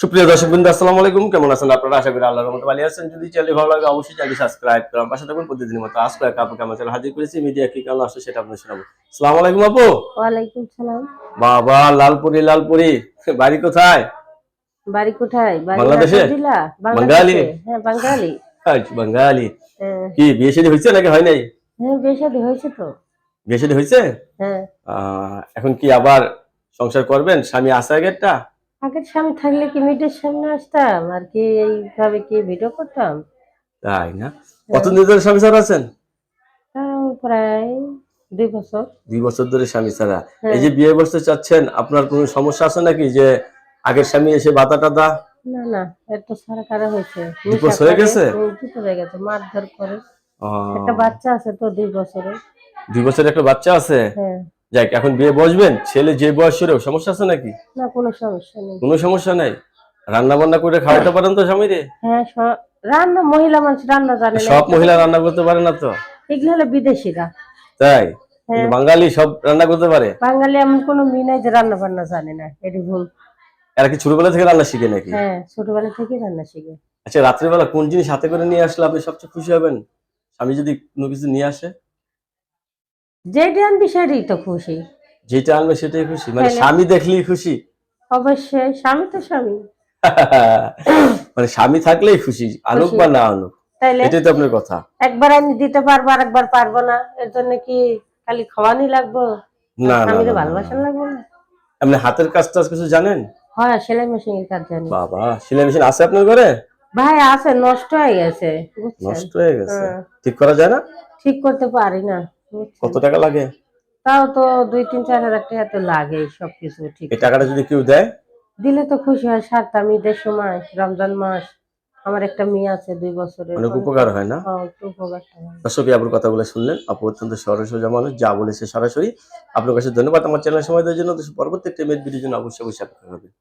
সুপ্রিয় দর্শকবৃন্দ, আসসালামু আলাইকুম। কেমন আছেন আপনারা? আশা করি আল্লাহর রহমতে ভালো আছেন। যদি চ্যানেল ভালো লাগে অবশ্যই চ্যানেলটি সাবস্ক্রাইব করুন, পাশে থাকুন। প্রতিদিনের মতো আজকে এক আপুকে আমার চ্যানেলে হাজির করেছি। মিডিয়া কি কারণে আসছে সেটা আপনাদের শোনাবো। আসসালামু আলাইকুম আপু। ওয়ালাইকুম সালাম। বাবা, লালপুরি লালপুরি, বাড়ি কোথায়? বাড়ি কোথায়? বাড়ি বাংলাদেশে? নাটোর, বাঙালি? বাংলাদেশে। হ্যাঁ, বাঙালি। আচ্ছা, বাঙালি। হ্যাঁ। কি বিয়ে শাদী হয়েছে নাকি হয় নাই? হ্যাঁ, বিয়ে শাদী হয়েছে তো। বিয়ে শাদী হয়েছে? হ্যাঁ। এখন কি আবার সংসার করবেন? স্বামী আছে আগেরটা? আগের স্বামী থাকলে কি মিটের সামনে আসতাম আর কি এইভাবে কি ভিডিও করতাম? তাই না? হ্যাঁ। কতদিন ধরে স্বামী ছাড়া আছেন? তাও প্রায় 2 বছর। 2 বছর ধরে স্বামী ছাড়া। এই হ্যাঁ। যে বিয়ে বসতে চাচ্ছেন, আপনার কোনো সমস্যা আছে নাকি? যে আগের স্বামী এসে বাধা টাদা? না না, এত সারা কারা হয়েছে, ডিভোর্স নেশা হয়ে করে, গেছে? কি হয়ে গেছে, মারধর করে। একটা ও, বাচ্চা আছে তো 2 বছরের। 2 বছরের একটা বাচ্চা আছে? হ্যাঁ। যাক, এখন বিয়ে বসবেন, ছেলে যে বয়সেরও সমস্যা আছে নাকি? না, কোনো সমস্যা নেই। কোনো সমস্যা নাই? রান্না বান্না করে খাওয়াতে পারেন তো স্বামীরে? হ্যাঁ, রান্না মহিলা মানুষ রান্না জানে না, সব মহিলা রান্না করতে পারে না তো? এগুলো হলো বিদেশিরা। তাই? কিন্তু হ্যাঁ। বাঙালি সব রান্না করতে পারে? বাঙালি এমন কোনো মেয়ে নাই যে রান্না বান্না জানে না, এটি ভুল। এরা কি ছোটবেলা থেকে রান্না শিখে নাকি? হ্যাঁ, ছোটবেলা থেকে রান্না শিখে। আচ্ছা, রাত্রিবেলা কোন জিনিস হাতে করে নিয়ে আসলে আপনি সবচেয়ে খুশি হবেন? স্বামী যদি কোনো কিছু নিয়ে আসে? যেটি আনবি সেটাই তো খুশি। যেটা আনবে সেটাই খুশি? মানে তাইলে স্বামী দেখলেই খুশি? অবশ্যই, স্বামী তো স্বামী। মানে স্বামী থাকলেই খুশি, আনুক খুশি। বা না আনুক, তাইলে এটাই তো আপনার কথা। একবার আমি দিতে পারবো আর একবার পারবো না, এর জন্য কি খালি খাওয়ানি লাগবো আর না না স্বামীরে না না না। ভালোবাসা লাগবো না? আপনি হাতের কাজ টাজ কিছু জানেন? হয়, সেলাই মেশিনের কাজ জানি। বাবা, সেলাই মেশিন আছে আপনার ঘরে? ভাই আছে, নষ্ট হয়ে গেছে, বুঝছেন? নষ্ট হয়ে গেছে? হ্যাঁ। ঠিক করা যায় না? ঠিক করতে পারি না, বুঝছেন? কত টাকা লাগে? তাও তো 2-3-4 হাজার টাকা তো লাগে সবকিছু ঠিক এই করতে। টাকাটা যদি কেউ দেয়? দিলে তো খুশি হয়, সারতাম ঈদের সময়, রমজান মাস। আমার একটা মেয়ে আছে 2 বছরের, অনেক অনেক উপকার হয় না? একটু উপকারটা হয়। দর্শক, আপুর কথাগুলো শুনলেন। আপু অত্যন্ত সরল সোজা মানুষ, যা বলেছে সরাসরি। আপনার কাছে ধন্যবাদ আমার চ্যানেল সময় দেওয়ার জন্য। পরবর্তী একটা মেয়ের ভিডিওর জন্য অবশ্যই অপেক্ষা করবেন।